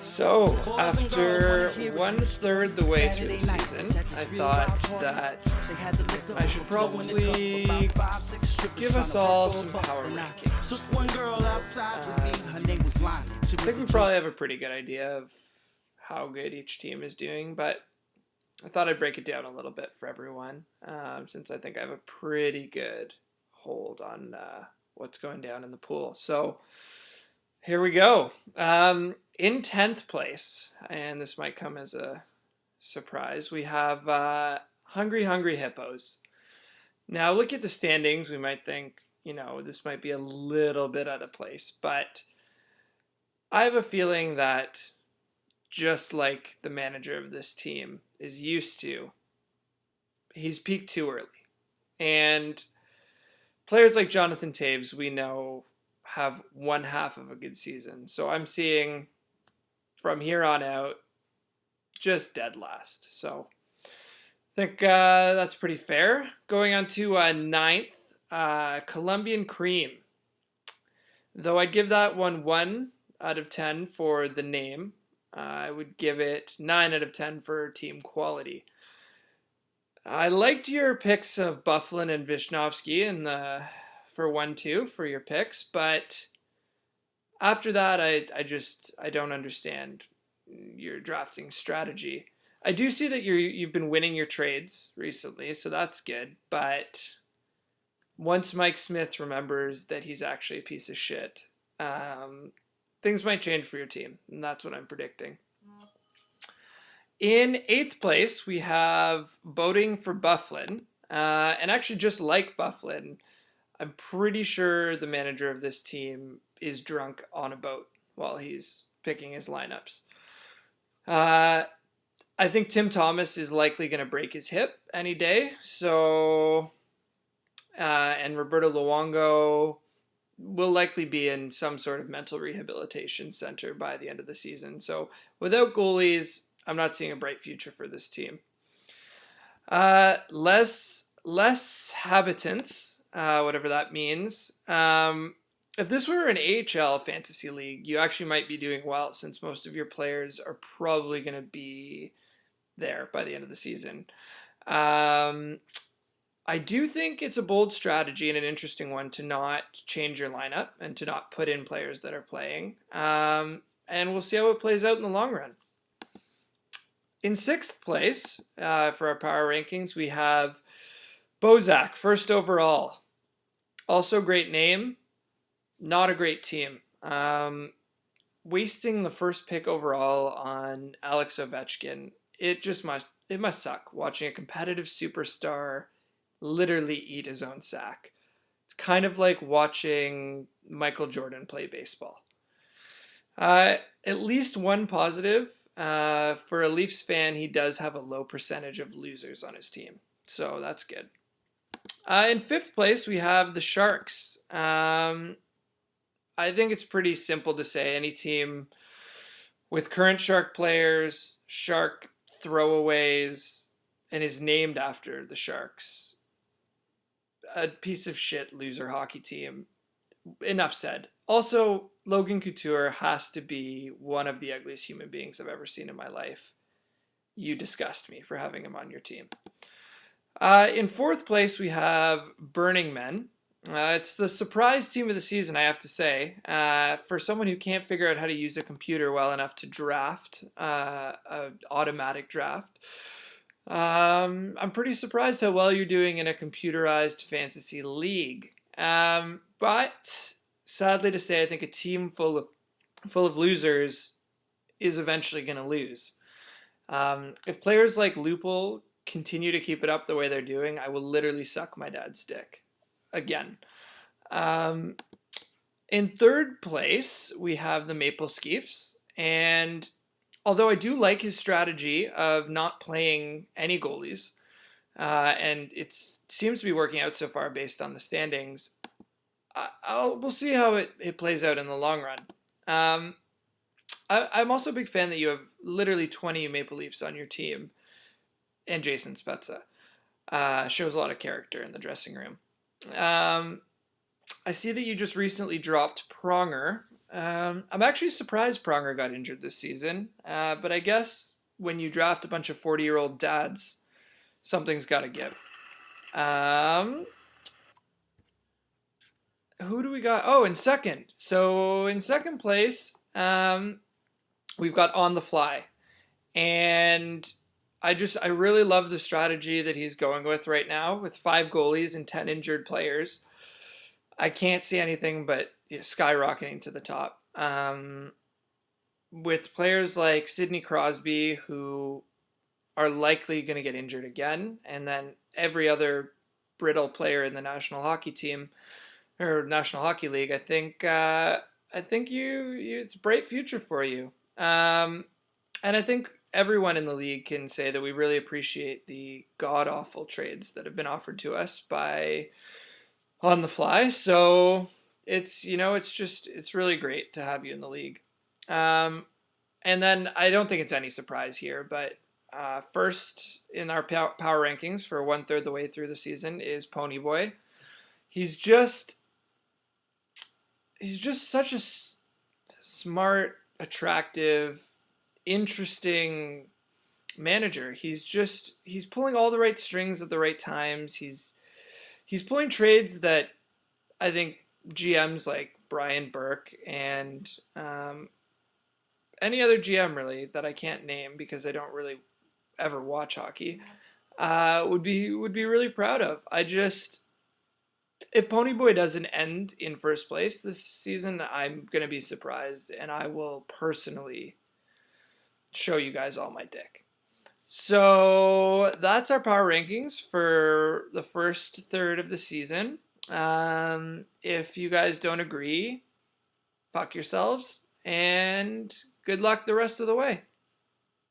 So, after one third the way through the season, I thought that I should probably give us all some power rankings. I think we probably have a pretty good idea of how good each team is doing, but I thought I'd break it down a little bit for everyone, since I think I have a pretty good hold on what's going down in the pool. So, here we go. In 10th place, and this might come as a surprise, we have Hungry Hippos. Now, look at the standings. We might think, this might be a little bit out of place, but I have a feeling that just like the manager of this team is used to, he's peaked too early. And players like Jonathan Toews, we know, have one half of a good season. So I'm seeing from here on out just dead last. So I think that's pretty fair. Going on to ninth, Colombian Cream. Though I'd give that one 1 out of 10 for the name, I would give it 9 out of 10 for team quality. I liked your picks of Byfuglien and Visnovsky for 1-2 for your picks, but after that, I don't understand your drafting strategy. I do see that you've been winning your trades recently, so that's good. But once Mike Smith remembers that he's actually a piece of shit, things might change for your team, and that's what I'm predicting. In 8th place, we have Boating for Byfuglien, and actually just like Byfuglien, I'm pretty sure the manager of this team is drunk on a boat while he's picking his lineups. I think Tim Thomas is likely going to break his hip any day. So, and Roberto Luongo will likely be in some sort of mental rehabilitation center by the end of the season. So, without goalies, I'm not seeing a bright future for this team. Less habitants. Whatever that means. If this were an AHL fantasy league, you actually might be doing well since most of your players are probably going to be there by the end of the season. I do think it's a bold strategy and an interesting one to not change your lineup and to not put in players that are playing. And we'll see how it plays out in the long run. In 6th place for our power rankings, we have Bozak, first overall. Also great name, not a great team. Wasting the first pick overall on Alex Ovechkin, it must suck watching a competitive superstar literally eat his own sack. It's kind of like watching Michael Jordan play baseball. At least one positive, for a Leafs fan, he does have a low percentage of losers on his team, so that's good. In 5th place, we have the Sharks. I think it's pretty simple to say any team with current Shark players, Shark throwaways, and is named after the Sharks. A piece of shit loser hockey team. Enough said. Also, Logan Couture has to be one of the ugliest human beings I've ever seen in my life. You disgust me for having him on your team. In 4th place, we have Burning Men. It's the surprise team of the season, I have to say. For someone who can't figure out how to use a computer well enough to draft, an automatic draft, I'm pretty surprised how well you're doing in a computerized fantasy league. But sadly to say, I think a team full of losers is eventually going to lose. If players like Lupul continue to keep it up the way they're doing, I will literally suck my dad's dick again. In 3rd place, we have the Maple Skeefs, and although I do like his strategy of not playing any goalies, and it seems to be working out so far based on the standings, we'll see how it plays out in the long run. I'm also a big fan that you have literally 20 Maple Leafs on your team, and Jason Spezza. Shows a lot of character in the dressing room. I see that you just recently dropped Pronger I'm actually surprised Pronger got injured this season, but I guess when you draft a bunch of 40-year-old dads, something's got to give. Um, who do we got? Oh, in second. So in second place, we've got On the Fly. And I really love the strategy that he's going with right now with 5 goalies and 10 injured players. I can't see anything but skyrocketing to the top. With players like Sidney Crosby, who are likely going to get injured again, and then every other brittle player in the national hockey team or National Hockey League, I think you it's a bright future for you. And I think everyone in the league can say that we really appreciate the god awful trades that have been offered to us by On the Fly. So it's really great to have you in the league. Um, and then I don't think it's any surprise here, but first in our power rankings for 1/3 the way through the season is Ponyboy. He's just he's just such a smart, attractive, interesting manager. He's pulling all the right strings at the right times. He's pulling trades that I think GMs like Brian Burke and any other GM really that I can't name because I don't really ever watch hockey would be really proud of. If Ponyboy doesn't end in first place this season, I'm gonna be surprised, and I will personally show you guys all my dick. So that's our power rankings for the first third of the season. If you guys don't agree, fuck yourselves, and good luck the rest of the way.